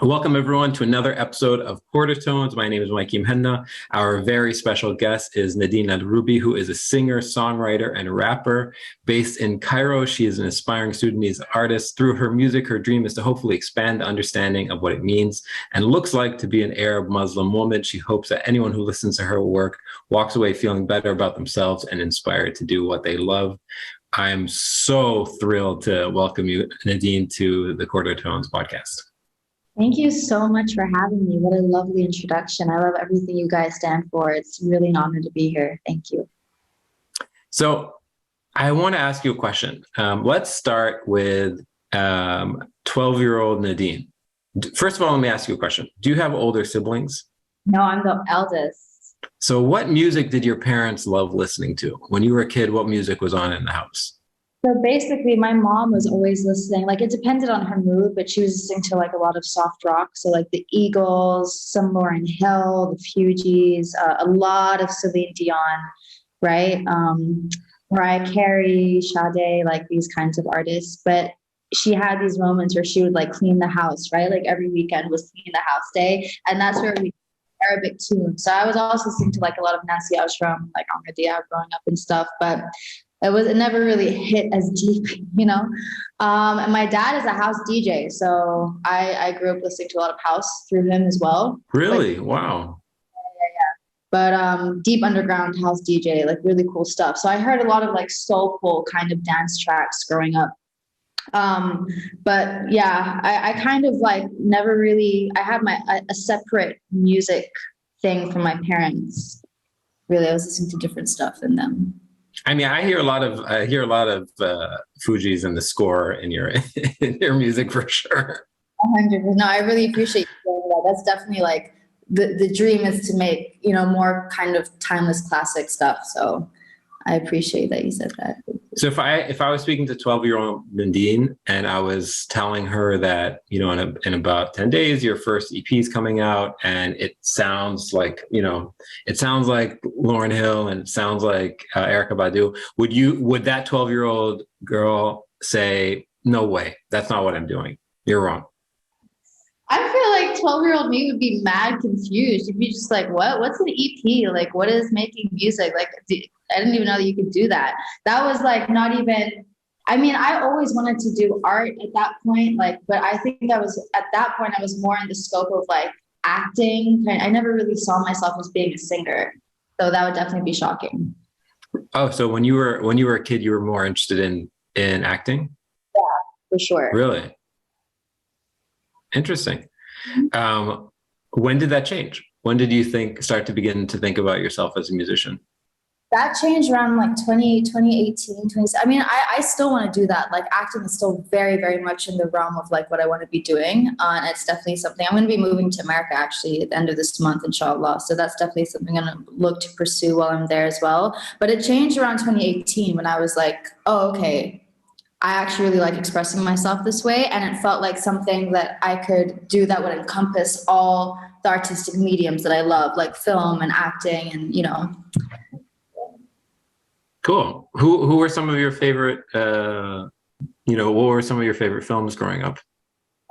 Welcome everyone to another episode of Quartertones. My name is Mikey Mhenna. Our very special guest is Nadine Roubi, who is a singer, songwriter, and rapper based in Cairo. She is an aspiring Sudanese artist. Through her music, her dream is to hopefully expand the understanding of what it means and looks like to be an Arab Muslim woman. She hopes that anyone who listens to her work walks away feeling better about themselves and inspired to do what they love. I am so thrilled to welcome you, Nadine, to the Quartertones podcast. Thank you so much for having me. What a lovely introduction. I love everything you guys stand for. It's really an honor to be here. Thank you. So I want to ask you a question. Let's start with 12-year-old Nadine. First of all, let me ask you a question. Do you have older siblings? No, I'm the eldest. So what music did your parents love listening to? When you were a kid, what music was on in the house? So basically, my mom was always listening. Like, it depended on her mood, but she was listening to like a lot of soft rock. So like the Eagles, some Lauryn Hill, the Fugees, a lot of Celine Dion, right? Mariah Carey, Sade, like these kinds of artists. But she had these moments where she would like clean the house, right? Like every weekend was clean the house day. And that's where we Arabic tunes. So I was also listening to like a lot of Nancy Ashram, like Amr Diab growing up and stuff. But it never really hit as deep, you know? And my dad is a house DJ. So I grew up listening to a lot of house through him as well. Really? But, wow. But deep underground house DJ, like really cool stuff. So I heard a lot of like soulful kind of dance tracks growing up. But yeah, I kind of like never really, I had a separate music thing from my parents. Really, I was listening to different stuff than them. I mean, I hear a lot of Fugees in the score in your in your music for sure. 100%. No, I really appreciate you saying that. That's definitely like the dream is to make, you know, more kind of timeless classic stuff. So I appreciate that you said that. So if I was speaking to 12-year-old Nadine and I was telling her that, you know, in about 10 days, your first EP is coming out and it sounds like, you know, it sounds like Lauryn Hill and it sounds like Erykah Badu, would that 12-year-old girl say, no way, that's not what I'm doing. You're wrong. I feel like 12-year-old me would be mad confused. You'd be just like, what? What's an EP? Like, what is making music? Like, I didn't even know that you could do that. That was like not even, I mean, I always wanted to do art at that point, like, but I think at that point, I was more in the scope of like acting. I never really saw myself as being a singer. So that would definitely be shocking. Oh, so when you were a kid, you were more interested in acting? Yeah, for sure. Really? Interesting. When did that change? When did you start to begin to think about yourself as a musician? That changed around like 2018. I mean, I still want to do that. Like acting is still very, very much in the realm of like what I want to be doing. And it's definitely something I'm going to be moving to America actually at the end of this month, inshallah. So that's definitely something I'm going to look to pursue while I'm there as well. But it changed around 2018 when I was like, oh, okay, I actually really like expressing myself this way. And it felt like something that I could do that would encompass all the artistic mediums that I love, like film and acting and, you know. Cool. Who were some of your favorite, what were some of your favorite films growing up?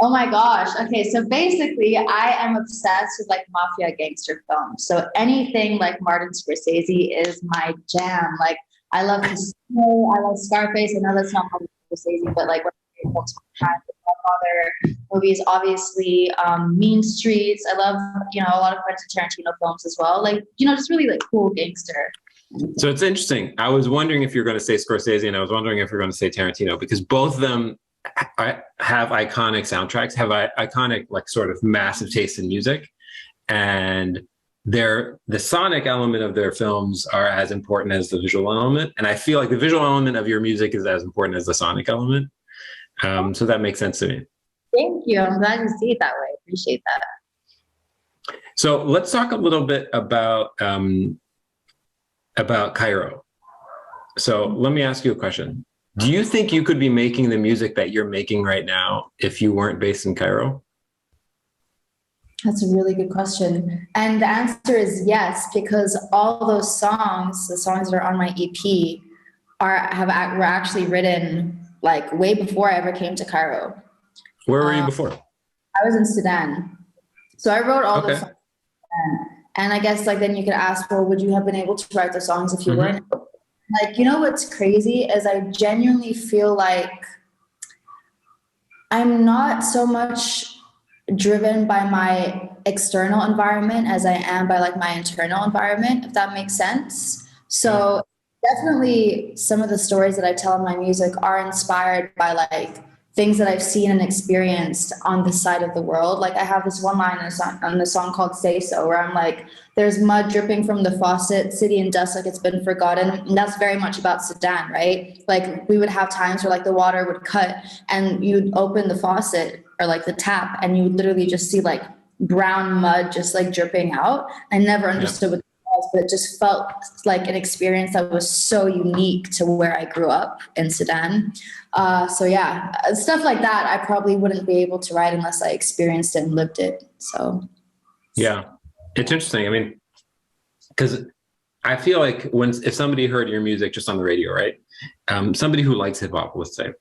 Oh my gosh. Okay. So basically I am obsessed with like mafia gangster films. So anything like Martin Scorsese is my jam. Like I love Casino, I love Scarface. I know that's not Martin Scorsese, but like Godfather movies, obviously, Mean Streets. I love, you know, a lot of Quentin Tarantino films as well. Like, you know, just really like cool gangster. So it's interesting. I was wondering if you're going to say Scorsese and I was wondering if you're going to say Tarantino because both of them have iconic soundtracks, have iconic, like sort of massive taste in music. And the sonic element of their films are as important as the visual element. And I feel like the visual element of your music is as important as the sonic element. So that makes sense to me. Thank you. I'm glad you see it that way. I appreciate that. So let's talk a little bit about Cairo. So let me ask you a question. Do you think you could be making the music that you're making right now if you weren't based in Cairo? That's a really good question. And the answer is yes, because all those songs, the songs that are on my EP were actually written like way before I ever came to Cairo. Where were you before? I was in Sudan. So I wrote all the Okay. songs. And I guess like then you could ask, well, would you have been able to write the songs if you weren't? Like, you know what's crazy is I genuinely feel like I'm not so much driven by my external environment as I am by like my internal environment, if that makes sense. So definitely some of the stories that I tell in my music are inspired by like things that I've seen and experienced on this side of the world. Like I have this one line on the song called Say So, where I'm like, there's mud dripping from the faucet, city and dust like it's been forgotten. And that's very much about Sudan, right? Like we would have times where like the water would cut and you'd open the faucet or like the tap and you would literally just see like brown mud just like dripping out. I never understood what but it just felt like an experience that was so unique to where I grew up in Sudan. So yeah, stuff like that, I probably wouldn't be able to write unless I experienced it and lived it. So Yeah, it's interesting. I mean, because I feel like if somebody heard your music just on the radio, right? Somebody who likes hip hop, let's say,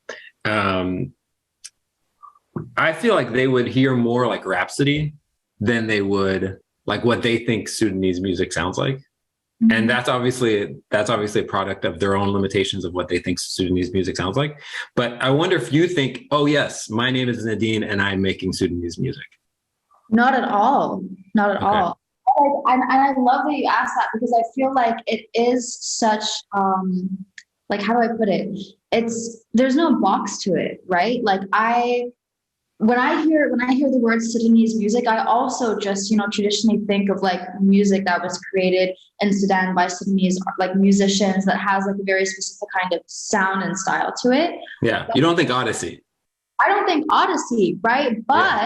I feel like they would hear more like Rhapsody than they would like what they think Sudanese music sounds like. Mm-hmm. And that's obviously a product of their own limitations of what they think Sudanese music sounds like. But I wonder if you think, oh yes, my name is Nadine and I'm making Sudanese music. Not at all. Not at all. And I love that you asked that because I feel like it is such, like, how do I put it? There's no box to it, right? Like when I hear the word Sudanese music, I also just, traditionally think of like music that was created in Sudan by Sudanese like musicians that has like a very specific kind of sound and style to it. Yeah. But you don't think Odyssey? I don't think Odyssey, right? But yeah.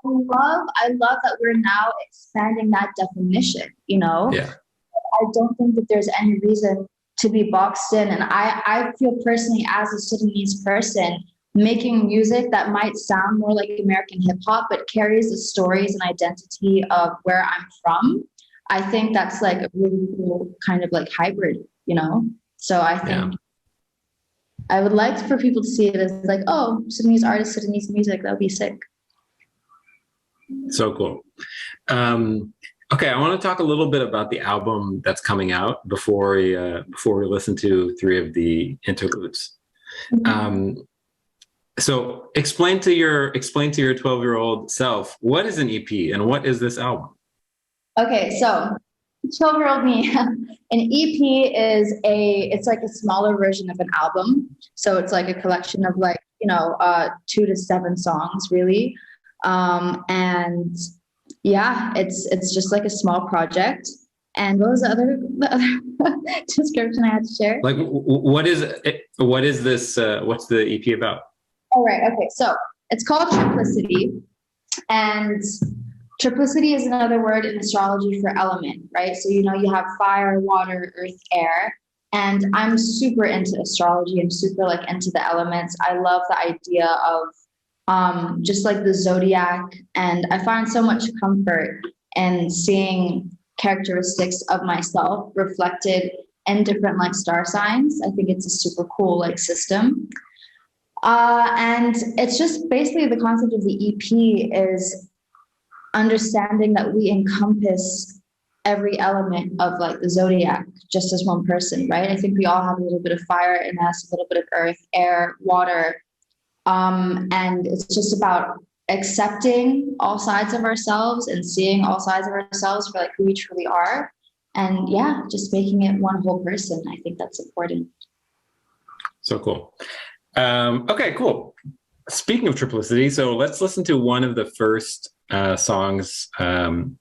I love that we're now expanding that definition, Yeah. I don't think that there's any reason to be boxed in. And I feel personally as a Sudanese person, making music that might sound more like American hip hop, but carries the stories and identity of where I'm from. I think that's like a really cool kind of like hybrid, So I think I would like for people to see it as like, oh, Sudanese artists, Sudanese music, that would be sick. So cool. Okay, I want to talk a little bit about the album that's coming out before we listen to 3 of the interludes. Mm-hmm. So explain to your 12-year-old self, what is an EP and what is this album? Okay, so 12-year-old me, an EP is it's like a smaller version of an album. So it's like a collection of like, 2 to 7 songs really. And yeah, it's just like a small project. And what was the other description I had to share? Like, what is this? What's the EP about? All right. Okay. So it's called Triplicity, and triplicity is another word in astrology for element, right? So, you have fire, water, earth, air, and I'm super into astrology. I'm super like into the elements. I love the idea of just like the zodiac, and I find so much comfort in seeing characteristics of myself reflected in different like star signs. I think it's a super cool like system. And it's just basically the concept of the EP is understanding that we encompass every element of like the zodiac just as one person, right? I think we all have a little bit of fire in us, a little bit of earth, air, water. And it's just about accepting all sides of ourselves and seeing all sides of ourselves for like who we truly are. And yeah, just making it one whole person. I think that's important. So cool. Okay, cool. Speaking of triplicity, so let's listen to one of the first songs on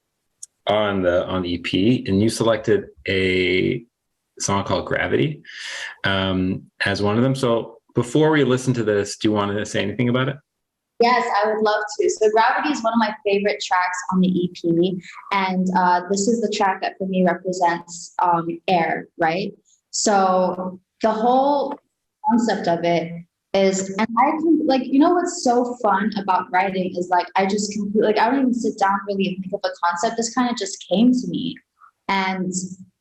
the EP, and you selected a song called Gravity as one of them. So before we listen to this, do you want to say anything about it? Yes, I would love to. So Gravity is one of my favorite tracks on the EP. And this is the track that for me represents air, right? So the whole concept of it is, and I can like, what's so fun about writing is like, I just completely, like, I don't even sit down really and think of a concept. This kind of just came to me. And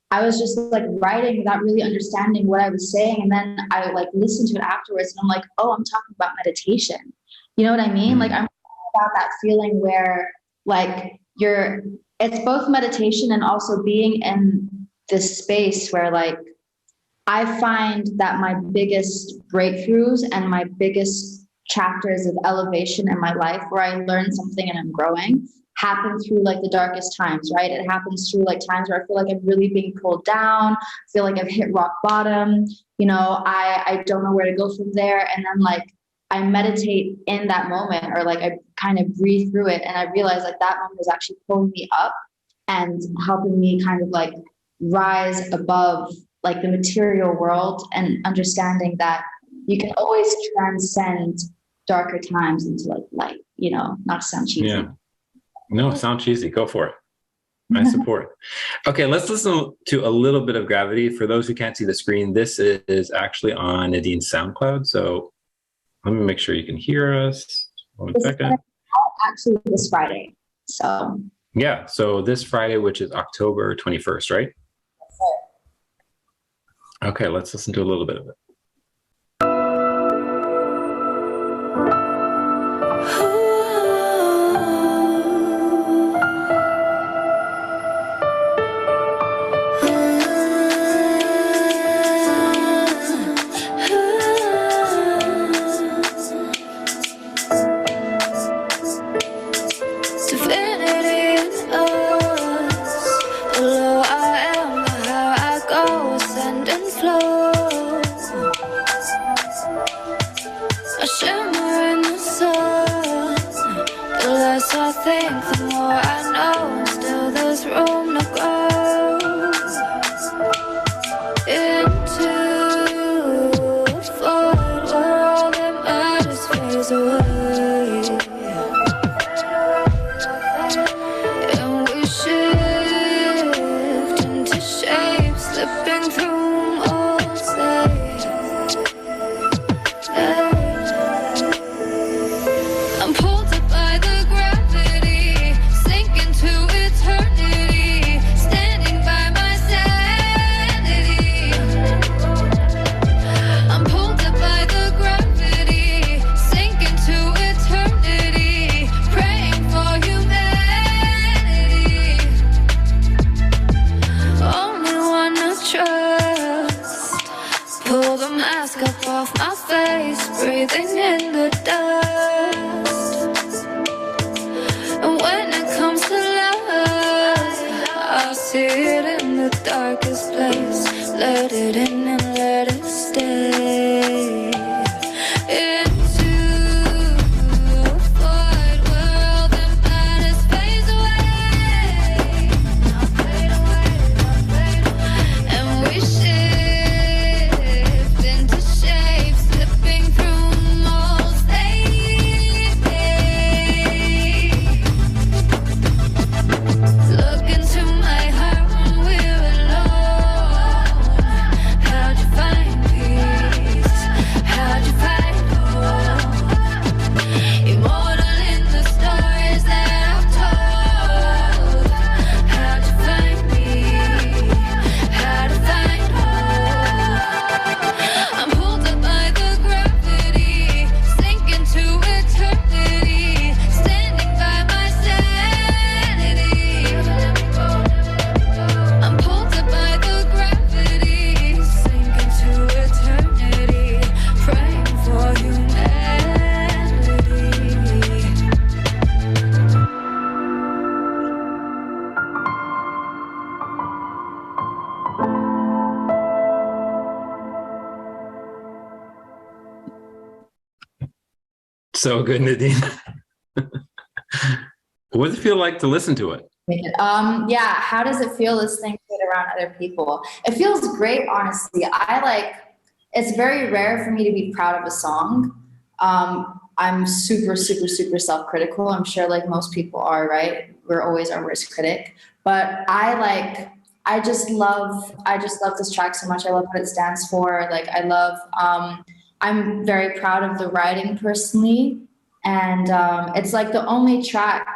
I was just like writing without really understanding what I was saying. And then I like listened to it afterwards and I'm like, oh, I'm talking about meditation. You know what I mean? Like I'm about that feeling where like it's both meditation and also being in this space where like I find that my biggest breakthroughs and my biggest chapters of elevation in my life where I learn something and I'm growing happen through like the darkest times, right? It happens through like times where I feel like I'm really being pulled down, feel like I've hit rock bottom, you know, I don't know where to go from there. And then like I meditate in that moment, or like I kind of breathe through it, and I realize like that moment is actually pulling me up and helping me kind of like rise above like the material world, and understanding that you can always transcend darker times into like light, you know, not to sound cheesy. Yeah. No, sound cheesy. Go for it. I support. Okay, let's listen to a little bit of Gravity. For those who can't see the screen, this is actually on Nadine's SoundCloud. So let me make sure you can hear us. One second. Actually, this Friday. So yeah, so this Friday, which is October 21st, right? Okay, let's listen to a little bit of it. So good, Nadine. What does it feel like to listen to it? Yeah, how does it feel listening to it around other people? It feels great, honestly. It's very rare for me to be proud of a song. I'm super, super, super self-critical. I'm sure like most people are, right? We're always our worst critic. But I just love this track so much. I love what it stands for. Like I'm very proud of the writing personally. And it's like the only track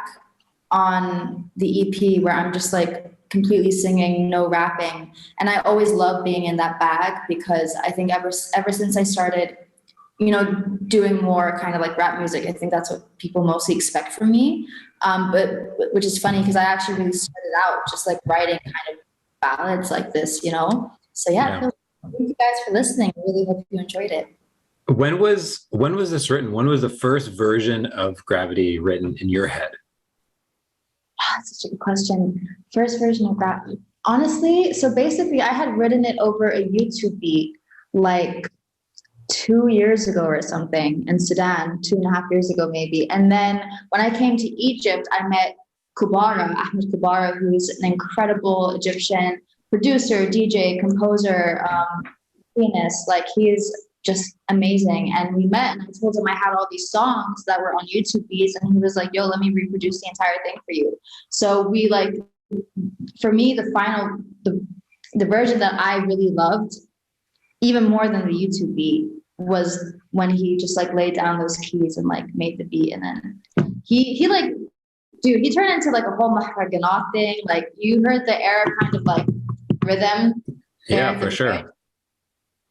on the EP where I'm just like completely singing, no rapping. And I always love being in that bag, because I think ever since I started you know, doing more kind of like rap music. I think that's what people mostly expect from me. But which is funny because I actually really started out just like writing kind of ballads like this, you know? So yeah, Yeah. thank you guys for listening. I really hope you enjoyed it. When was this written? When was the first version of Gravity written in your head? That's such a good question. First version of Gravity. Honestly, so basically I had written it over a YouTube beat like 2 years ago or something in Sudan, 2.5 years ago maybe. And then when I came to Egypt, I met Ahmed Kubara, who's an incredible Egyptian producer, DJ, composer, pianist. Like he's just amazing. And we met and I told him I had all these songs that were on YouTube beats. And he was like, yo, let me reproduce the entire thing for you. So we like, for me, the version that I really loved, even more than the YouTube beat, was when he just like laid down those keys and like made the beat. And then he like, dude, he turned into like a whole maharaganat thing. Like you heard the air kind of like rhythm. Yeah, for sure.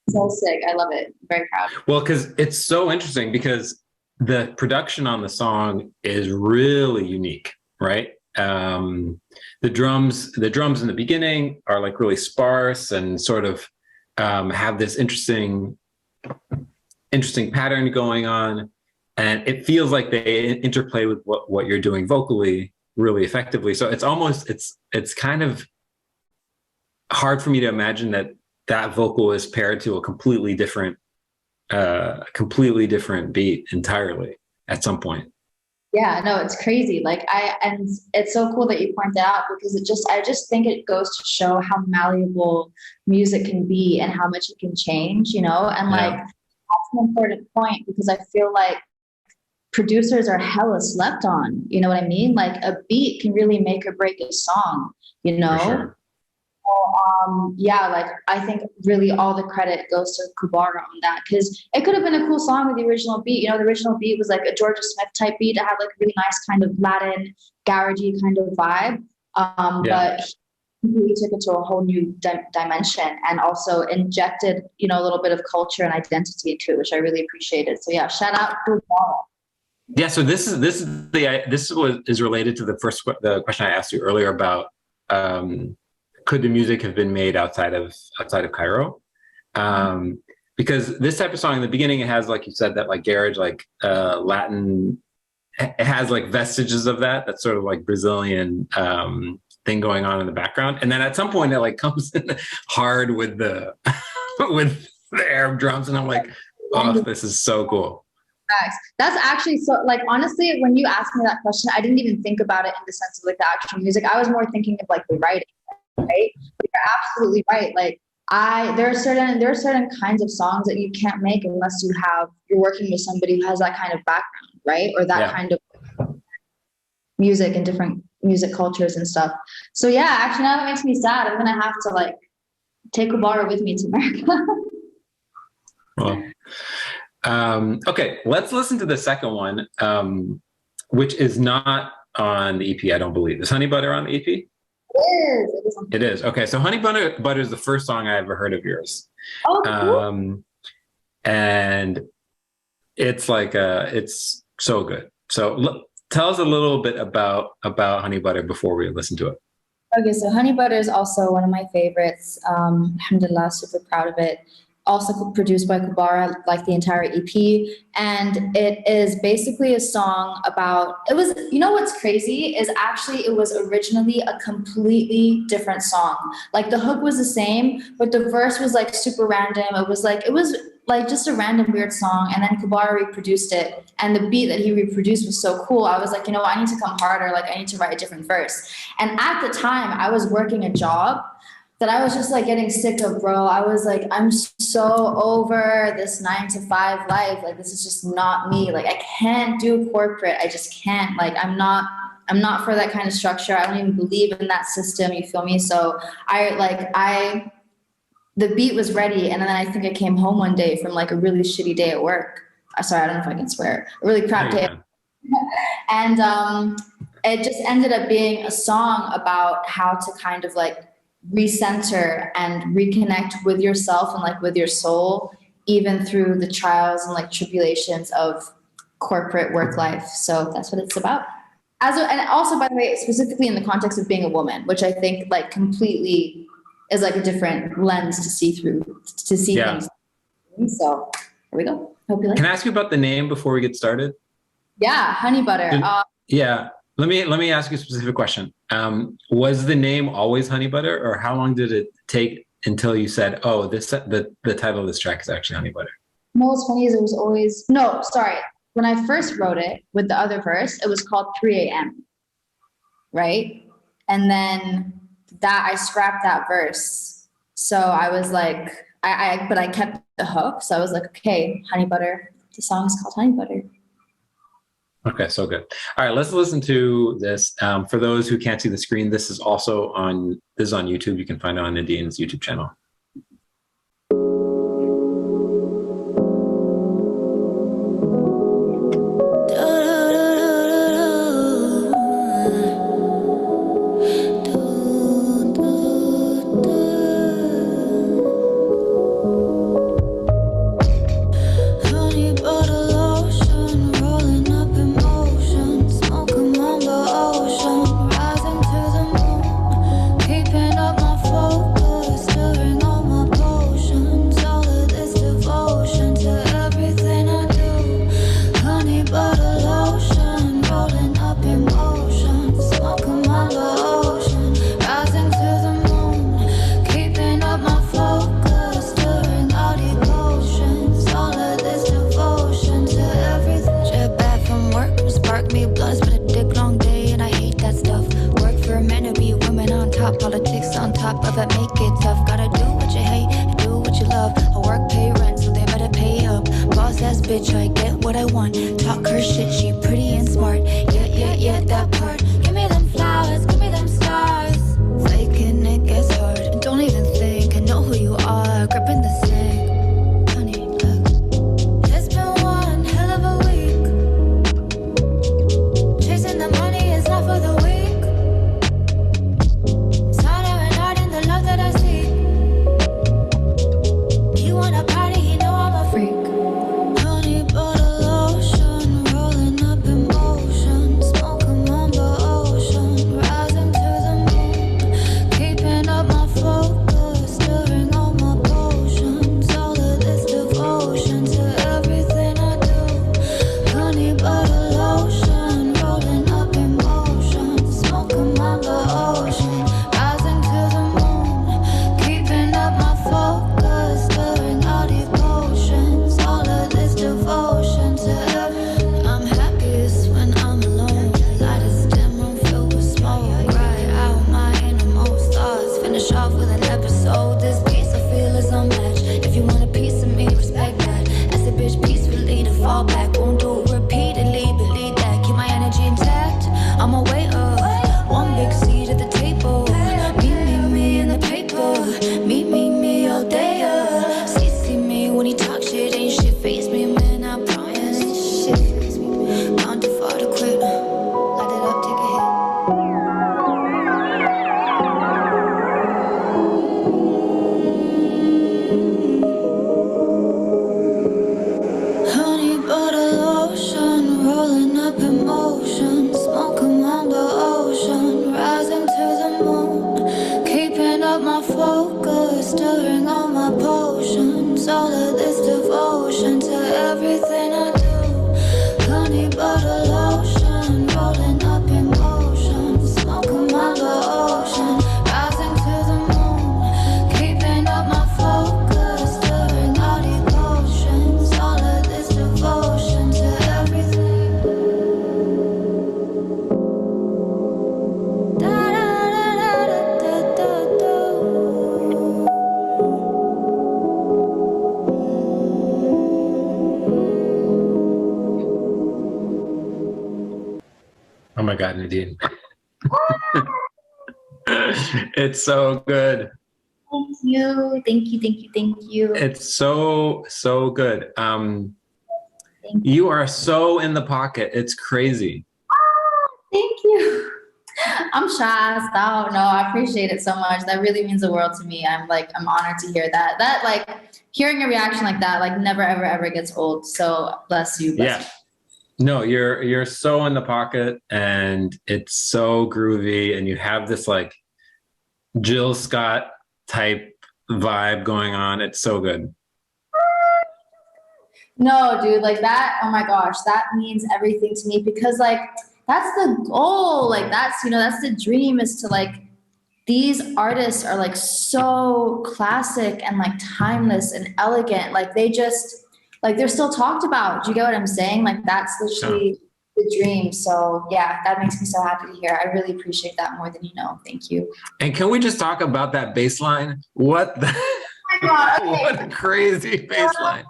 So sick. I love it. Very proud. Well, because it's so interesting because the production on the song is really unique, right? The drums in the beginning are like really sparse and sort of have this interesting pattern going on, and it feels like they interplay with what you're doing vocally really effectively. So it's kind of hard for me to imagine that vocal is paired to a completely different beat entirely at some point. Yeah, no, it's crazy. And it's so cool that you point that out because I just think it goes to show how malleable music can be and how much it can change, you know? And like, that's an important point because I feel like producers are hella slept on, you know what I mean? Like a beat can really make or break a song, you know? For sure. Yeah, like I think really all the credit goes to Kubara on that because it could have been a cool song with the original beat. You know, the original beat was like a Georgia Smith type beat. It had like a really nice kind of Latin, garagey kind of vibe. But he really took it to a whole new dimension and also injected, you know, a little bit of culture and identity into it, which I really appreciated. So yeah, shout out to Kubara. Yeah. So this is related to the question I asked you earlier about. Could the music have been made outside of Cairo? Because this type of song in the beginning, it has, like you said, that like garage, like Latin, it has like vestiges of that sort of like Brazilian thing going on in the background. And then at some point it like comes in hard with the with the Arab drums. And I'm like, oh, this is so cool. That's actually so, like, honestly, when you asked me that question, I didn't even think about it in the sense of like the actual music. I was more thinking of like the writing. Right, but you're absolutely right. Like there are certain kinds of songs that you can't make unless you're working with somebody who has that kind of background, right? Or that kind of music and different music cultures and stuff. So yeah, actually now that makes me sad. I'm gonna have to like take Kubara with me to America. Well, okay, let's listen to the second one, which is not on the EP, I don't believe. Is Honey Butter on the EP? It is. Okay, so Honey Butter is the first song I ever heard of yours. Oh, cool. And it's like it's so good. So tell us a little bit about Honey Butter before we listen to it. Okay, so Honey Butter is also one of my favorites. Alhamdulillah, super proud of it. Also produced by Kubara, like the entire EP. And it is basically a song about, you know what's crazy is actually it was originally a completely different song. Like the hook was the same, but the verse was like super random. It was like just a random weird song. And then Kubara reproduced it. And the beat that he reproduced was so cool. I was like, you know, I need to come harder. Like I need to write a different verse. And at the time I was working a job that I was just like getting sick of, bro. I was like, I'm so over this 9-to-5 life. Like, this is just not me. Like, I can't do corporate. I just can't. Like, I'm not for that kind of structure. I don't even believe in that system. You feel me? So the beat was ready. And then I think I came home one day from like a really shitty day at work. Sorry, I don't know if I can swear. A really crap day. And it just ended up being a song about how to kind of like recenter and reconnect with yourself and like with your soul even through the trials and like tribulations of corporate work life. So that's what it's about. And also, by the way, specifically in the context of being a woman, which I think like completely is like a different lens to see things. So here we go. Hope you like. Can I ask you about the name before we get started? Yeah, honey butter. Yeah. Let me ask you a specific question. Was the name always Honey Butter, or how long did it take until you said, "Oh, the title of this track is actually Honey Butter"? No, what's funny is it was always when I first wrote it with the other verse, it was called 3 a.m. Right, and then I scrapped that verse. So I was like, but I kept the hook. So I was like, okay, Honey Butter. The song is called Honey Butter. Okay, so good. All right, let's listen to this. For those who can't see the screen, this is on YouTube. You can find it on Nadine's YouTube channel. Politics on top of it, make it tough. Gotta do what you hate and do what you love. I work, pay rent, so they better pay up. Boss ass bitch, I get what I want. Talk her shit, she pretty and smart. Yeah, that part. Give me them flowers, give me them stars. Faking it gets hard. And don't even think I know who you are. Gripping the sink. Honey, look. It's been one hell of a week. Chasing the money is not for the weak. Oh my God, Nadine. It's so good. Thank you. It's so good. You are so in the pocket. It's crazy. Thank you. I'm shy, stop. No, I appreciate it so much. That really means the world to me. I'm honored to hear that. That like hearing a reaction like that, like never, ever, ever gets old. So bless you. Bless you. No, you're so in the pocket and it's so groovy and you have this like Jill Scott type vibe going on. It's so good. No, dude, like that, oh my gosh, that means everything to me because like that's the goal. Like that's, that's the dream, is to like, these artists are like so classic and like timeless and elegant. Like they just, like they're still talked about. Do you get what I'm saying? Like that's literally the dream. So yeah, that makes me so happy to hear. I really appreciate that more than you know. Thank you. And can we just talk about that bass line? What the, Oh my God, okay. what a crazy bass line.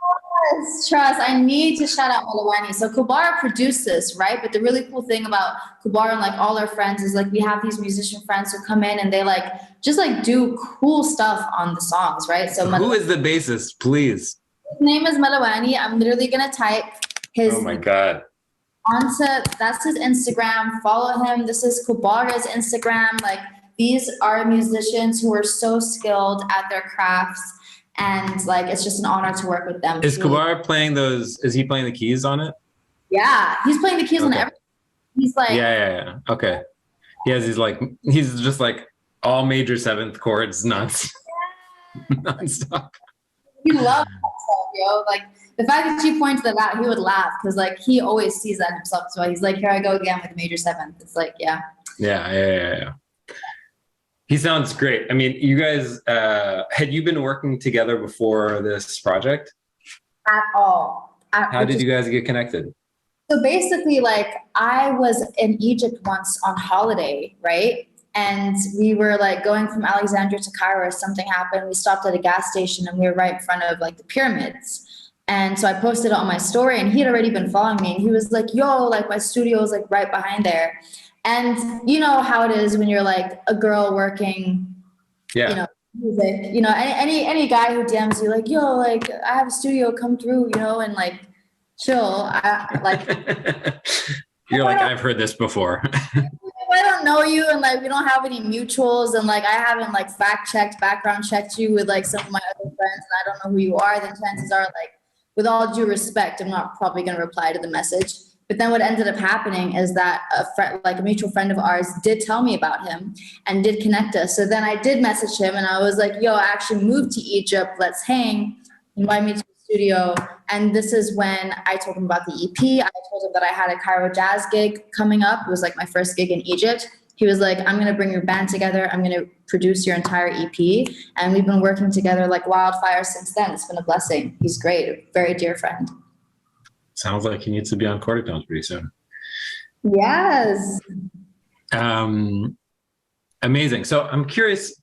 Trust, I need to shout out Multifaceted. So Kubara produced this, right? But the really cool thing about Kubara and like all our friends is like we have these musician friends who come in and they like just like do cool stuff on the songs, right? So who is the bassist, please? His name is Multifaceted. I'm literally gonna type his. Oh my God. That's his Instagram. Follow him. This is Kubara's Instagram. Like these are musicians who are so skilled at their crafts. And like, it's just an honor to work with them. Is Kubara playing those? Is he playing the keys on it? Yeah, he's playing the keys on everything. He's like, yeah. Okay. He's just like all major seventh chords, nonstop. He loves that stuff, yo. Like the fact that you pointed that out, he would laugh because like he always sees that himself as well. He's like, here I go again with the major seventh. It's like, yeah. Yeah. He sounds great. I mean, you guys, had you been working together before this project? At all. How did you guys get connected? So basically, like, I was in Egypt once on holiday, right? And we were like going from Alexandria to Cairo. Something happened. We stopped at a gas station and we were right in front of like the pyramids. And so I posted it on my story and he had already been following me. And he was like, yo, like my studio is like right behind there. And you know how it is when you're like a girl working, music, any guy who DMs you like, yo, like I have a studio, come through, and like chill. You're like, I've heard this before. I don't know you and like we don't have any mutuals and like I haven't like background checked you with like some of my other friends and I don't know who you are, then chances are like with all due respect, I'm not probably going to reply to the message. But then what ended up happening is that a mutual friend of ours did tell me about him and did connect us. So then I did message him and I was like, yo, I actually moved to Egypt. Let's hang. Invite me to the studio. And this is when I told him about the EP. I told him that I had a Cairo jazz gig coming up. It was like my first gig in Egypt. He was like, I'm going to bring your band together. I'm going to produce your entire EP. And we've been working together like wildfire since then. It's been a blessing. He's great. A very dear friend. Sounds like he needs to be on Quartertones pretty soon. Yes. Amazing. So I'm curious,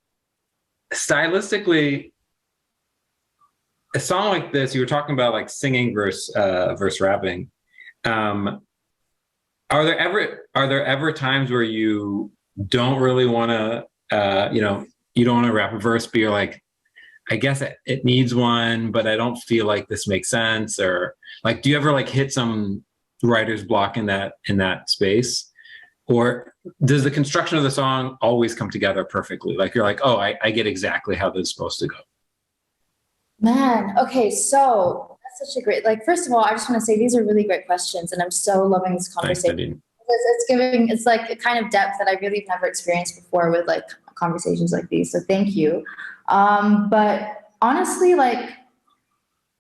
stylistically, a song like this, you were talking about like singing versus rapping. Are there ever times where you don't really want to, you don't want to rap a verse, but you're like, I guess it needs one, but I don't feel like this makes sense, or like, do you ever like hit some writer's block in that space, or does the construction of the song always come together perfectly? Like you're like, oh, I get exactly how this is supposed to go. Man, okay, so that's such a great. Like, first of all, I just want to say these are really great questions, and I'm so loving this conversation. Thanks, it's like a kind of depth that I really never experienced before with like conversations like these. So thank you. But honestly, like,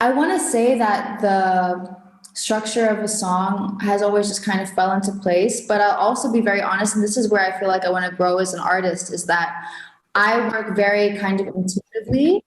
I want to say that the structure of a song has always just kind of fell into place, but I'll also be very honest, and this is where I feel like I want to grow as an artist, is that I work very kind of intuitively,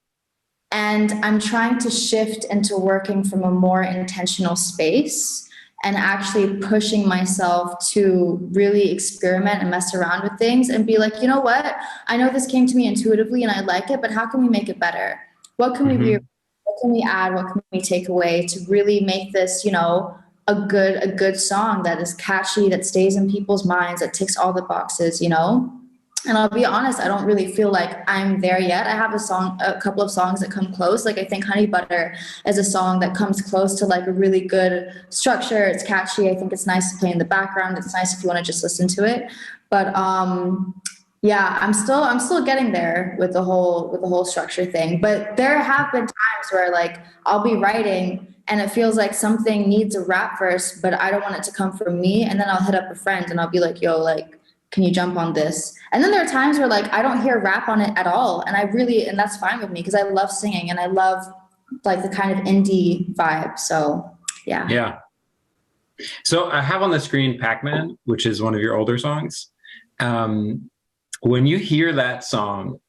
and I'm trying to shift into working from a more intentional space and actually pushing myself to really experiment and mess around with things and be like, you know what? I know this came to me intuitively and I like it, but how can we make it better? What can we do? What can we add? What can we take away to really make this, a good song that is catchy, that stays in people's minds, that ticks all the boxes, And I'll be honest, I don't really feel like I'm there yet. I have a couple of songs that come close. Like I think Honey Butter is a song that comes close to like a really good structure. It's catchy. I think it's nice to play in the background. It's nice if you want to just listen to it. But yeah, I'm still getting there with the whole structure thing. But there have been times where like I'll be writing and it feels like something needs a rap verse, but I don't want it to come from me. And then I'll hit up a friend and I'll be like, yo, like, can you jump on this? And then there are times where like I don't hear rap on it at all. And that's fine with me because I love singing and I love like the kind of indie vibe. So yeah. Yeah. So I have on the screen Pac-Man, which is one of your older songs. When you hear that song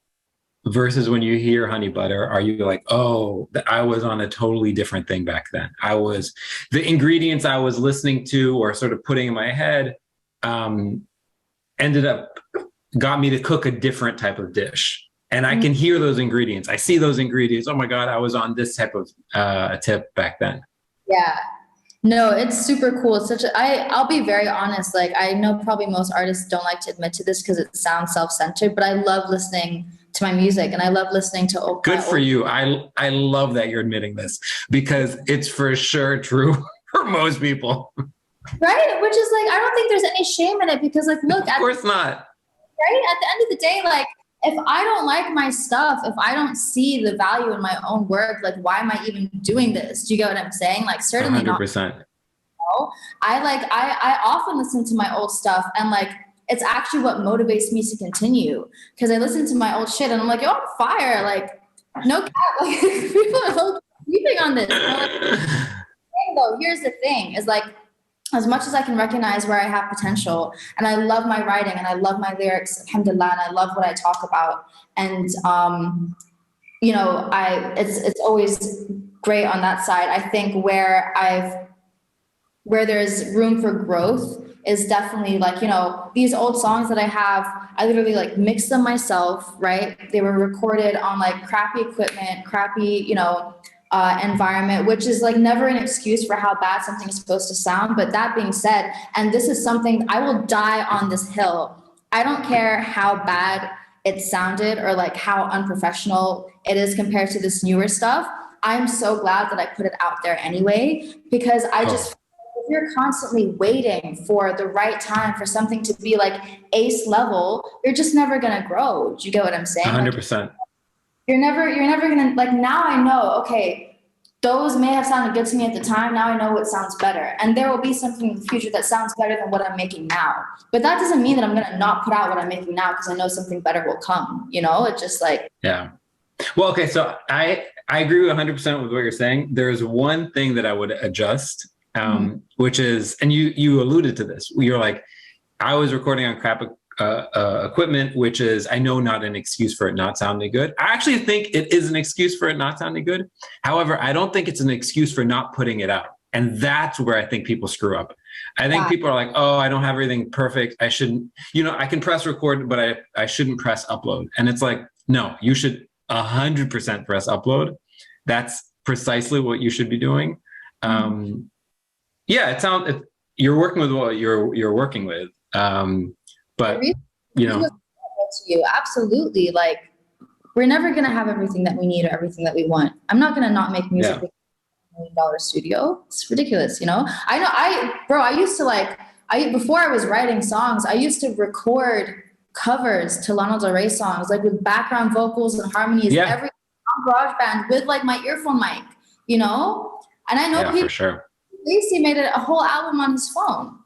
versus when you hear Honey Butter, are you like, oh, I was on a totally different thing back then? The ingredients I was listening to or sort of putting in my head got me to cook a different type of dish. And I can hear those ingredients. I see those ingredients. Oh my God, I was on this type of tip back then. Yeah. No, it's super cool. I'll be very honest. Like I know probably most artists don't like to admit to this because it sounds self-centered, but I love listening to my music and I love listening to Good for you. I love that you're admitting this because it's for sure true for most people. Right? Which is like, I don't think there's any shame in it because like, look, of course not. Right? At the end of the day, like if I don't like my stuff, if I don't see the value in my own work, like why am I even doing this? Do you get what I'm saying? Like certainly 100%. not. I often listen to my old stuff and like it's actually what motivates me to continue because I listen to my old shit and I'm like, yo, I'm fire. Like no cap. Like people are sleeping on this. Though, here's the thing is like as much as I can recognize where I have potential and I love my writing and I love my lyrics, alhamdulillah, and I love what I talk about. And, you know, it's always great on that side. I think where there's room for growth is definitely like, you know, these old songs that I have, I literally like mixed them myself, right? They were recorded on like crappy equipment, crappy, you know, environment, which is like never an excuse for how bad something is supposed to sound. But that being said, and this is something I will die on this hill. I don't care how bad it sounded or like how unprofessional it is compared to this newer stuff. I'm so glad that I put it out there anyway, because I just, if you're constantly waiting for the right time for something to be like ace level, you're just never going to grow. Do you get what I'm saying? 100%. Like, you're never gonna, like, now I know, okay, those may have sounded good to me at the time. Now I know what sounds better. And there will be something in the future that sounds better than what I'm making now. But that doesn't mean that I'm gonna not put out what I'm making now because I know something better will come, you know? It's just like. Yeah. Well, okay, so I agree 100% with what you're saying. There's one thing that I would adjust, which is, and you alluded to this, you're like, I was recording on crap equipment, which is, I know, not an excuse for it not sounding good. I actually think it is an excuse for it not sounding good. However, I don't think it's an excuse for not putting it out. And that's where I think people screw up. I think people are like, oh, I don't have everything perfect. I shouldn't, you know, I can press record, but I shouldn't press upload. And it's like, no, you should 100% press upload. That's precisely what you should be doing. Yeah, you're working with what you're working with. But, you know, to you, absolutely. Like, we're never going to have everything that we need or everything that we want. I'm not going to not make music with $1 million studio. It's ridiculous, you know? I used to before I was writing songs, I used to record covers to Lana Del Rey songs, like with background vocals and harmonies, every GarageBand with like my earphone mic, you know? And I know people, for sure. Lacey made a whole album on his phone.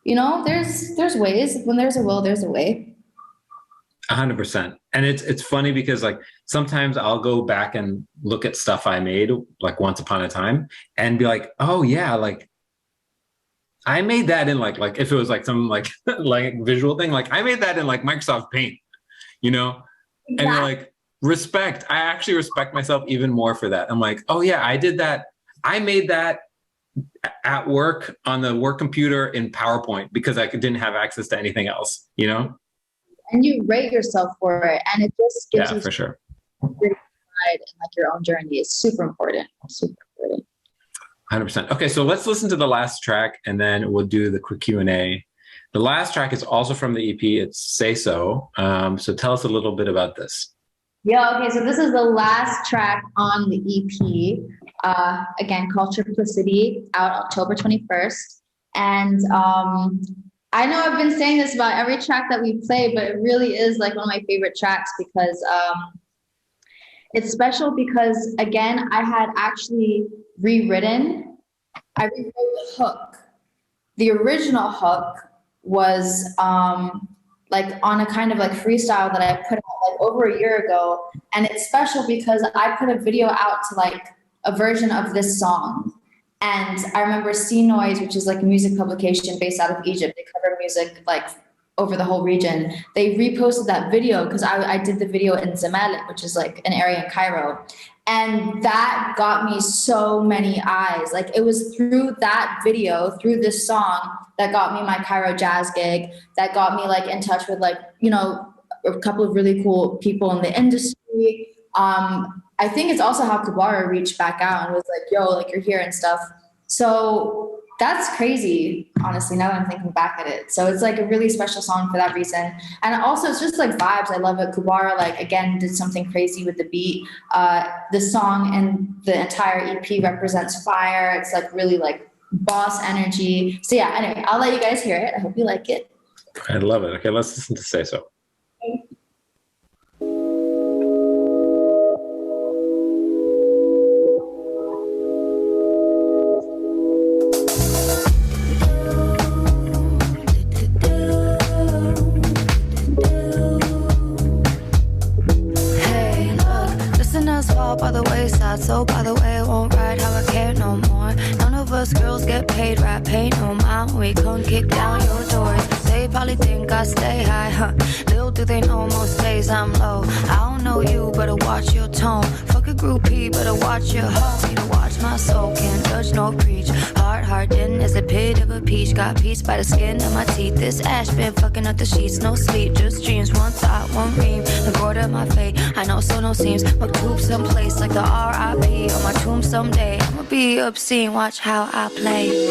You know, there's ways. When there's a will, there's a way. 100%. And it's funny because like sometimes I'll go back and look at stuff I made like once upon a time and be like, oh yeah, like I made that in like if it was like some like visual thing, like I made that in like Microsoft Paint, you know? Exactly. And you're like, respect. I actually respect myself even more for that. I'm like, oh yeah, I did that. I made that at work on the work computer in PowerPoint because I didn't have access to anything else, you know? And you rate yourself for it. And it just gives you for sure. Pride in like your own journey. It's super important. Super important. 100%. Okay. So let's listen to the last track and then we'll do the quick Q&A. The last track is also from the EP. It's Say So. So tell us a little bit about this. Yeah, okay, so this is the last track on the EP, again, called Triplicity, out October 21st. And I know I've been saying this about every track that we play, but it really is like one of my favorite tracks because it's special because, again, I had actually rewritten, I rewrote the hook. The original hook was like on a kind of like freestyle that I put out like over a year ago. And it's special because I put a video out to like a version of this song. And I remember C Noise, which is like a music publication based out of Egypt. They cover music like over the whole region. They reposted that video because I did the video in Zamalek, which is like an area in Cairo. And that got me so many eyes. Like it was through that video, through this song, that got me my Cairo jazz gig, that got me like in touch with like, you know, a couple of really cool people in the industry. I think it's also how Kabara reached back out and was like, yo, like you're here and stuff. So that's crazy, honestly, now that I'm thinking back at it. So it's like a really special song for that reason. And also it's just like vibes. I love it. Kubara, like again, did something crazy with the beat. The song and the entire EP represents fire. It's like really like boss energy. So yeah, anyway, I'll let you guys hear it. I hope you like it. I love it. Okay, let's listen to Say So. By the wayside, so by the way, it won't ride how I care no more. None of us girls get paid, right? Pay no mind when we come kick down your doors. They probably think I stay high, huh? Little do they know most days I'm low. I don't know you, better watch your tone. Fuck a groupie, better watch your home. You to watch my soul, can't judge, no preach. Heart hardened as a pit of a peach. Got peace by the skin of my teeth. This ash been fucking up the sheets, no sleep, just dreams. One thought, one dream, the border of my fate. I know, so no seems, maktub someplace like the R.I.P. on my tomb someday. I'ma be obscene, watch how I play.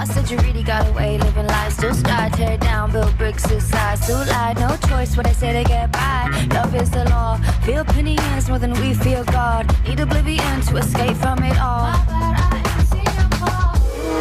Said you really got away, living lies, still start, tear down, build bricks aside, still lie, no choice, what I say to get by, love is the law, feel pennies more than we feel God, need oblivion to escape from it all.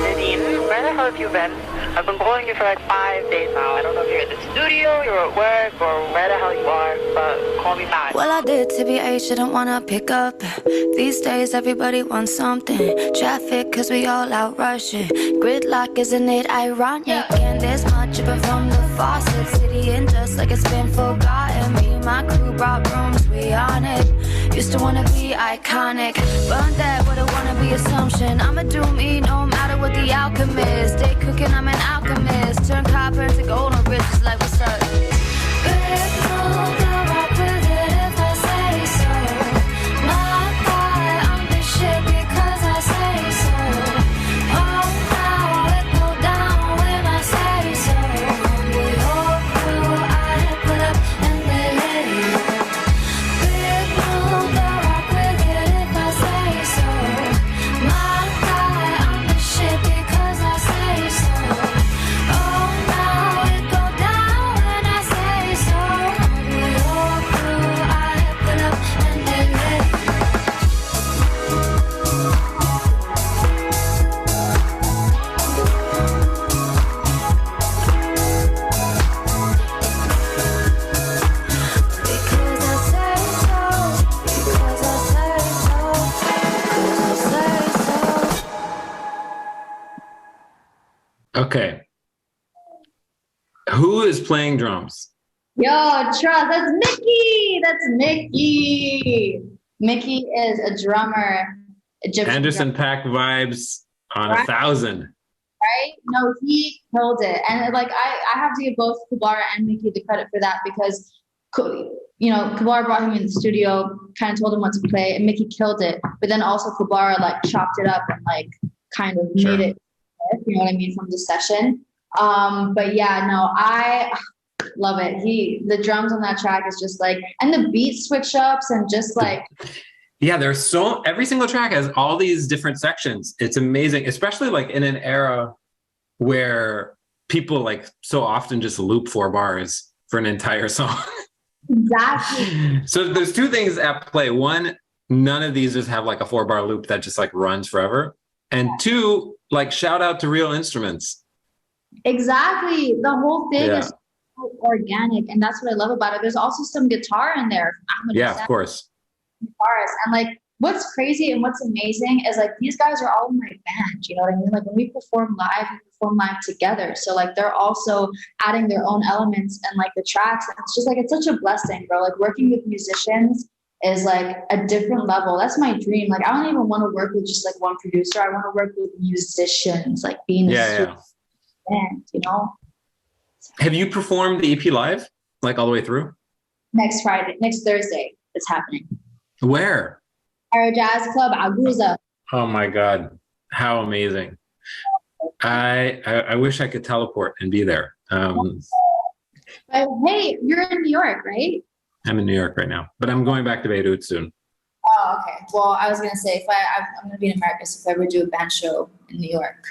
Nadine, where the hell have you been? I've been calling you for like 5 days now. I don't know if you're at the studio, you're at work, or where the hell you are, but call me back. Well, I did TBH, shouldn't wanna pick up. These days, everybody wants something. Traffic, cause we all out rushing. Gridlock, isn't it ironic? And there's much dripping from the faucet. City and just like it's been forgotten. Me and my crew brought rooms, we on it. Used to wanna be iconic. Burn that with a wannabe assumption. I'ma do me no matter what the outcome is. Stay cooking, I'm an alchemist. Turn copper into gold and riches like what's up. Okay. Who is playing drums? Yo, trust. That's Mickey. That's Mickey. Mickey is a drummer. Egyptian Anderson drummer. .Paak vibes on Right. 1,000. Right? No, he killed it. And like I have to give both Kubara and Mickey the credit for that because Kubara brought him in the studio, kind of told him what to play, and Mickey killed it. But then also Kubara like chopped it up and like kind of made it, you know what I mean, from the session. But yeah, no, I love it. The drums on that track is just like, and the beat switch ups and just like. Yeah, every single track has all these different sections. It's amazing, especially like in an era where people like so often just loop 4 bars for an entire song. Exactly. So there's 2 things at play. One, none of these just have like a 4-bar loop that just like runs forever. And 2, like shout out to real instruments. Exactly. The whole thing is so organic, and that's what I love about it. There's also some guitar in there. Yeah, of course. Guitars. And like what's crazy and what's amazing is like these guys are all in my band, you know what I mean? Like when we perform live together. So like they're also adding their own elements and like the tracks. And it's just like it's such a blessing, bro. Like working with musicians is like a different level. That's my dream. Like I don't even want to work with just like one producer. I want to work with musicians, like being a band, you know? Have you performed the EP live? Like all the way through? Next Thursday, it's happening. Where? Our jazz club, Aguza. Oh my God. How amazing. I wish I could teleport and be there. But hey, you're in New York, right? I'm in New York right now, but I'm going back to Beirut soon. Oh, okay. Well, I was going to say, I'm going to be in America, so if I ever do a band show in New York.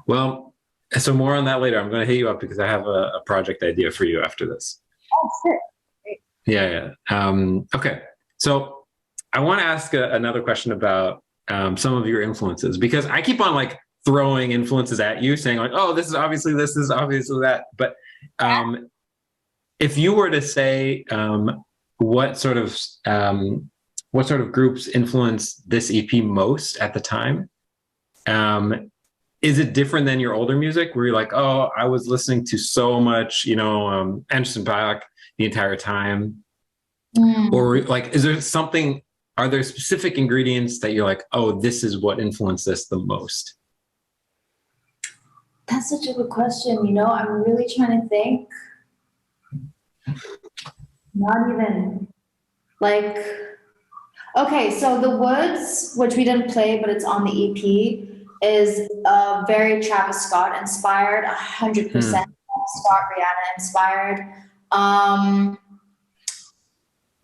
Well, so more on that later. I'm going to hit you up because I have a project idea for you after this. Oh, sick. Great. Yeah. Okay. So I want to ask another question about some of your influences, because I keep on like throwing influences at you saying like, oh, this is obviously that. But if you were to say what sort of groups influenced this EP most at the time, is it different than your older music where you're like, oh, I was listening to so much, Anderson .Paak the entire time? Or like, are there specific ingredients that you're like, oh, this is what influenced this the most? That's such a good question. I'm really trying to think. Not even like, okay, so The Woods, which we didn't play, but it's on the EP, is very Travis Scott inspired, 100% Scott Rihanna inspired.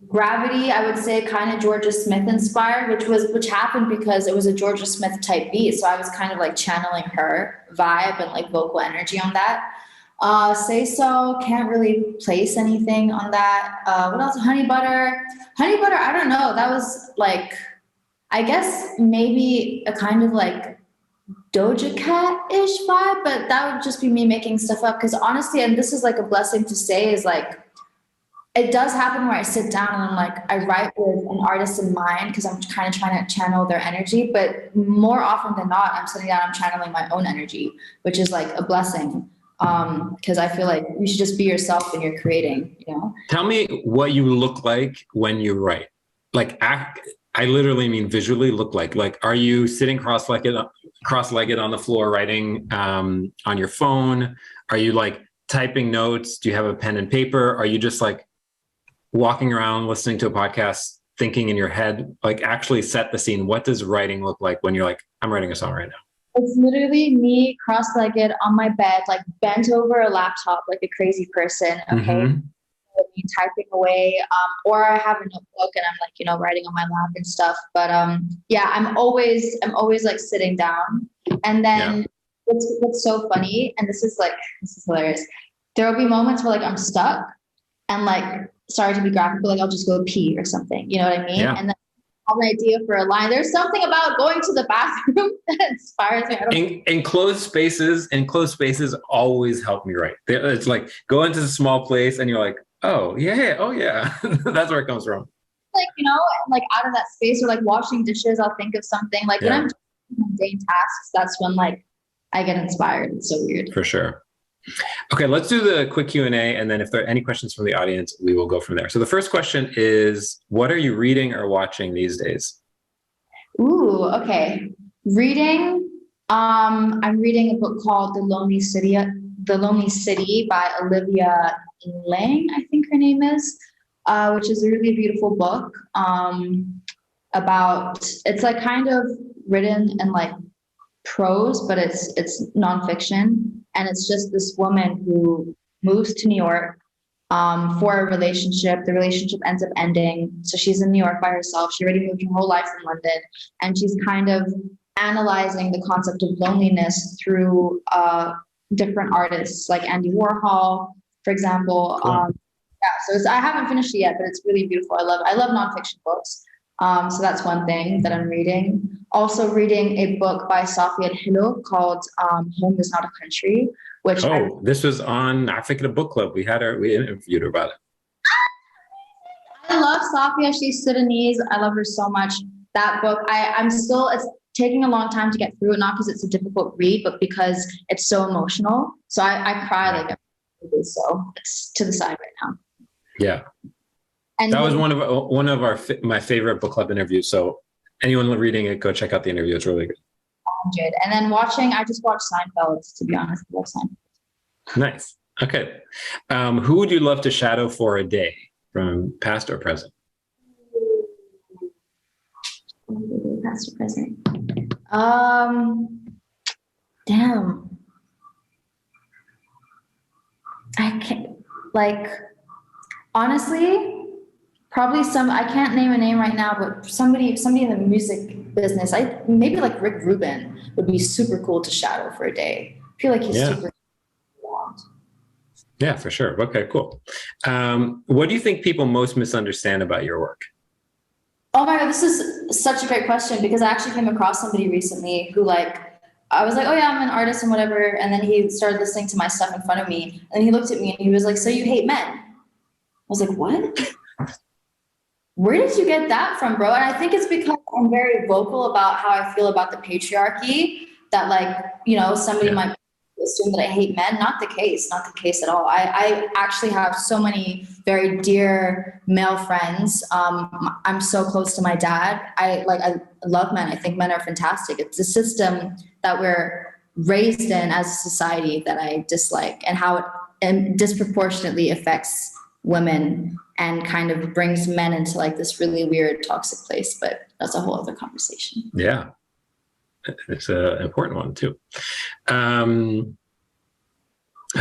Gravity, I would say kind of Georgia Smith inspired, which happened because it was a Georgia Smith type beat. So I was kind of like channeling her vibe and like vocal energy on that. Say So, can't really place anything on that. What else? Honey Butter, I don't know. That was like, I guess maybe a kind of like Doja Cat-ish vibe, but that would just be me making stuff up. Because honestly, and this is like a blessing to say, is like, it does happen where I sit down and I'm like, I write with an artist in mind because I'm kind of trying to channel their energy. But more often than not, I'm sitting down, I'm channeling my own energy, which is like a blessing. Because I feel like you should just be yourself when you're creating, Tell me what you look like when you write. Like, I literally mean visually look like. Like, are you sitting cross-legged on the floor writing on your phone? Are you like typing notes? Do you have a pen and paper? Are you just like walking around listening to a podcast, thinking in your head? Like, actually set the scene. What does writing look like when you're like, I'm writing a song right now? It's literally me cross-legged on my bed, like bent over a laptop like a crazy person, okay? Typing away, or I have a notebook and I'm like, writing on my lap and stuff. But yeah, I'm always like sitting down. And then what's so funny, and this is hilarious. There will be moments where like I'm stuck and like, sorry to be graphic, but like I'll just go pee or something. You know what I mean? Yeah. And then I have an idea for a line. There's something about going to the bathroom that inspires me. Enclosed spaces always help me write. It's like go into a small place and you're like, oh yeah. That's where it comes from. Like, like out of that space, or like washing dishes, I'll think of something. Like when I'm doing mundane tasks, that's when like I get inspired. It's so weird. For sure. Okay, let's do the quick Q&A, and then if there are any questions from the audience, we will go from there. So the first question is, what are you reading or watching these days? Ooh, okay. Reading, I'm reading a book called The Lonely City by Olivia Lang, I think her name is, which is a really beautiful book about, it's like kind of written in like prose, but it's nonfiction. And it's just this woman who moves to New York for a relationship. The relationship ends up ending. So she's in New York by herself. She already moved her whole life from London. And she's kind of analyzing the concept of loneliness through different artists like Andy Warhol, for example. Cool. So I haven't finished it yet, but it's really beautiful. I love nonfiction books. So that's one thing that I'm reading. Also reading a book by Safia Hillo called Home is Not a Country, which this was on Afikra Book Club. We interviewed her about it. I love Safia. She's Sudanese. I love her so much. That book, it's taking a long time to get through it, not because it's a difficult read, but because it's so emotional. So I cry like every day, so it's to the side right now. Yeah. And that was one of my favorite book club interviews. So anyone reading it, go check out the interview. It's really good. And then watching, I just watched Seinfeld, to be honest. I love Seinfeld. Nice. Okay. Who would you love to shadow for a day, from past or present? Past or present? Damn. I can't, like, honestly, probably I can't name a name right now, but somebody in the music business, maybe like Rick Rubin would be super cool to shadow for a day. I feel like he's super warm. Yeah, for sure. Okay, cool. What do you think people most misunderstand about your work? Oh my God, this is such a great question, because I actually came across somebody recently who I was like, oh yeah, I'm an artist and whatever. And then he started listening to my stuff in front of me. And he looked at me and he was like, so you hate men? I was like, what? Where did you get that from, bro? And I think it's because I'm very vocal about how I feel about the patriarchy, that somebody might assume that I hate men. Not the case at all. I actually have so many very dear male friends. I'm so close to my dad. I love men. I think men are fantastic. It's a system that we're raised in as a society that I dislike, and how it disproportionately affects women and kind of brings men into this really weird toxic place, but that's a whole other conversation. Yeah, it's an important one too. Who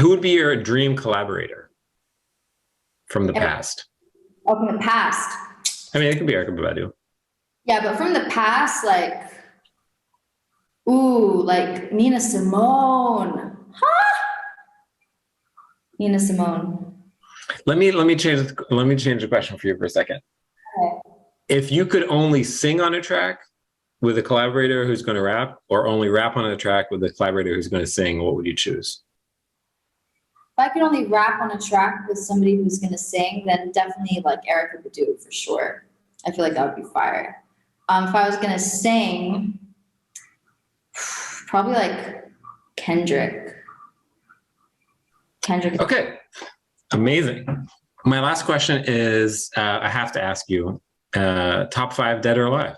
would be your dream collaborator from the past? Oh, from the past. I mean, it could be Erykah Badu. Yeah, but from the past, Nina Simone. Huh? Nina Simone. Let me change the question for you for a second. Okay. If you could only sing on a track with a collaborator who's going to rap, or only rap on a track with a collaborator who's going to sing, what would you choose? If I could only rap on a track with somebody who's going to sing, then definitely Erykah Badu for sure. I feel like that would be fire. If I was going to sing, probably Kendrick. Okay. Amazing. My last question is, I have to ask you, top 5 dead or alive?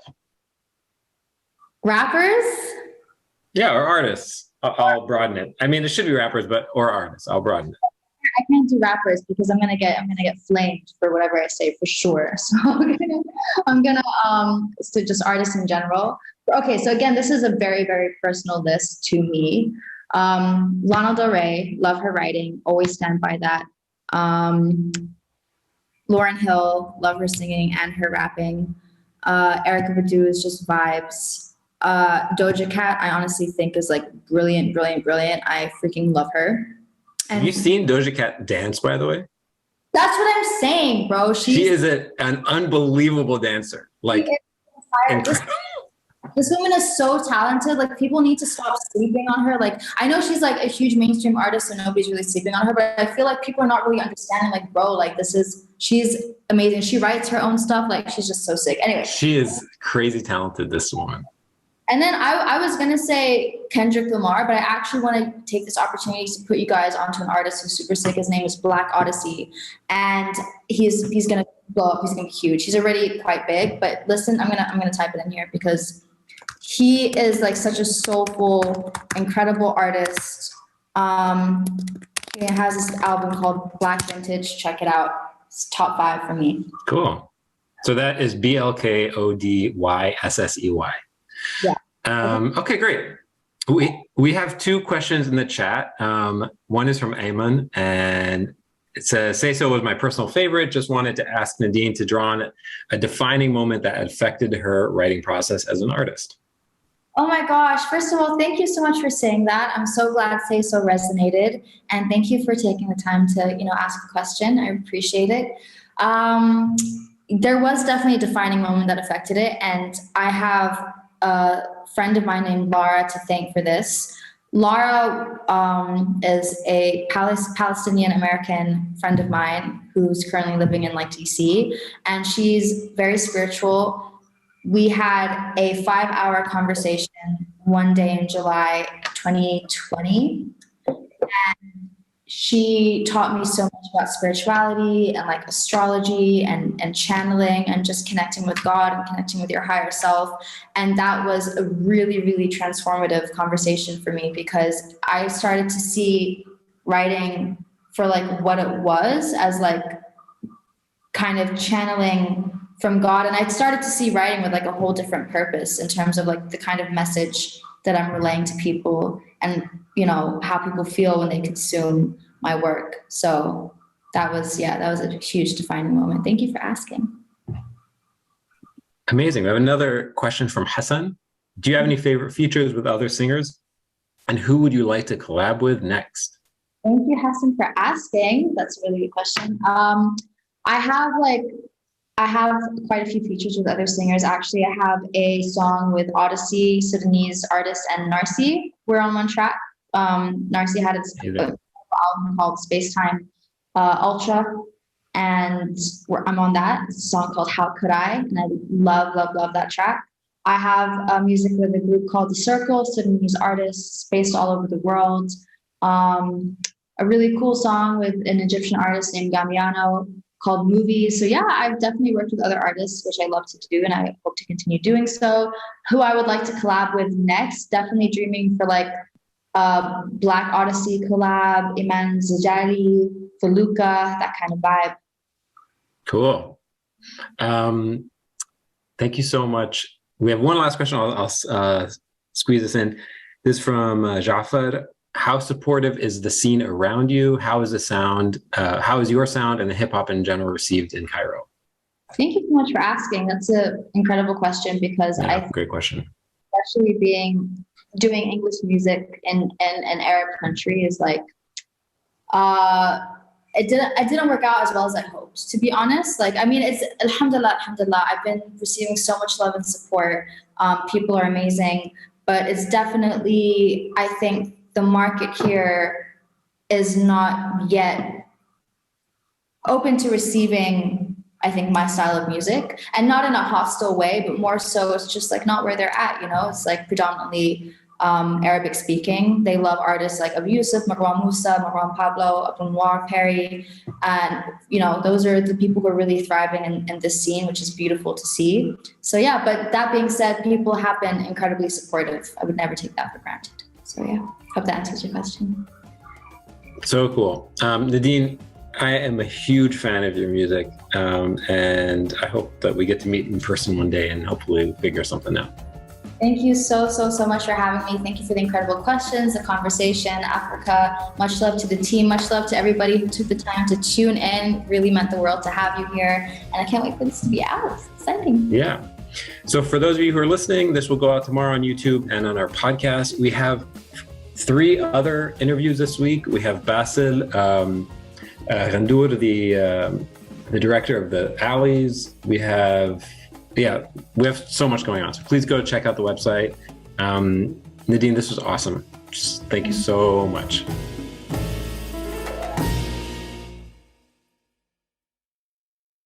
Rappers? Yeah, or artists. I'll broaden it. I mean, it should be rappers, or artists. I'll broaden it. I can't do rappers because I'm gonna get flamed for whatever I say for sure. So I'm gonna so just artists in general. Okay, so again, this is a very, very personal list to me. Lana Del Rey, love her writing, always stand by that. Lauryn Hill, love her singing and her rapping. Erykah Badu is just vibes. Doja Cat, I honestly think is brilliant. I freaking love her. And have you seen Doja Cat dance, by the way? That's what I'm saying, bro. She is an unbelievable dancer. This woman is so talented. People need to stop sleeping on her. I know she's a huge mainstream artist, so nobody's really sleeping on her, but I feel like people are not really understanding, she's amazing. She writes her own stuff. She's just so sick. Anyway. She is crazy talented, this woman. And then I was going to say Kendrick Lamar, but I actually want to take this opportunity to put you guys onto an artist who's super sick. His name is Black Odyssey. And he's going to blow up. He's going to be huge. He's already quite big, but listen, I'm going to type it in here because he is like such a soulful, incredible artist. He has this album called Black Vintage. Check it out. It's top 5 for me. Cool. So that is BLKODYSSEY. Yeah. Okay, great. We have 2 questions in the chat. One is from Ayman, and it says, "Say So was my personal favorite. Just wanted to ask Nadine to draw on a defining moment that affected her writing process as an artist." Oh my gosh. First of all, thank you so much for saying that. I'm so glad Say So resonated. And thank you for taking the time to, ask a question. I appreciate it. There was definitely a defining moment that affected it. And I have a friend of mine named Laura to thank for this. Laura is a Palestinian American friend of mine who's currently living in DC, and she's very spiritual. We had a 5-hour conversation one day in July 2020, and she taught me so much about spirituality and like astrology and channeling and just connecting with God and connecting with your higher self. And that was a really, really transformative conversation for me, because I started to see writing for like what it was, as like kind of channeling from God. And I started to see writing with like a whole different purpose in terms of like the kind of message that I'm relaying to people, and how people feel when they consume my work. So that was a huge defining moment. Thank you for asking. Amazing. We have another question from Hassan. Do you have any favorite features with other singers, and who would you like to collab with next? Thank you, Hassan, for asking. That's a really good question. I have quite a few features with other singers. Actually, I have a song with Odyssey, Sudanese artist, and Narcy. We're on one track. Narcy had its album called Spacetime Ultra, and I'm on that. It's a song called How Could I, and I love that track. I have music with a group called The Circle, Sudanese artists based all over the world. A really cool song with an Egyptian artist named Gamiano called Movies. So yeah, I've definitely worked with other artists, which I love to do, and I hope to continue doing so. Who I would like to collab with next, definitely dreaming for like Black Odyssey collab, Iman Zajali, Feluca, that kind of vibe. Cool. Thank you so much. We have one last question. I'll squeeze this in. This is from Jafar. How supportive is the scene around you? How is your sound and the hip hop in general received in Cairo? Thank you so much for asking. That's an incredible question, because great question. Especially doing English music in an Arab country is like, it didn't work out as well as I hoped, to be honest. Like, I mean, it's alhamdulillah. I've been receiving so much love and support. People are amazing, but it's definitely, I think, the market here is not yet open to receiving, I think, my style of music, and not in a hostile way, but more so it's just like not where they're at, It's like predominantly Arabic speaking. They love artists like Abu Yusuf, Marwan Musa, Marwan Pablo, Abdul Noir, Perry, and those are the people who are really thriving in this scene, which is beautiful to see. So yeah, but that being said, people have been incredibly supportive. I would never take that for granted. So yeah, hope that answers your question. So cool. Nadine, I am a huge fan of your music, and I hope that we get to meet in person one day and hopefully figure something out. Thank you so much for having me. Thank you for the incredible questions, the conversation, Africa. Much love to the team. Much love to everybody who took the time to tune in. Really meant the world to have you here. And I can't wait for this to be out. It's exciting. Yeah. So for those of you who are listening, this will go out tomorrow on YouTube and on our podcast. We have 3 other interviews this week. We have Basil Randour, the director of the Alleys. We have so much going on. So please go check out the website. Nadine, this was awesome. Just thank you so much.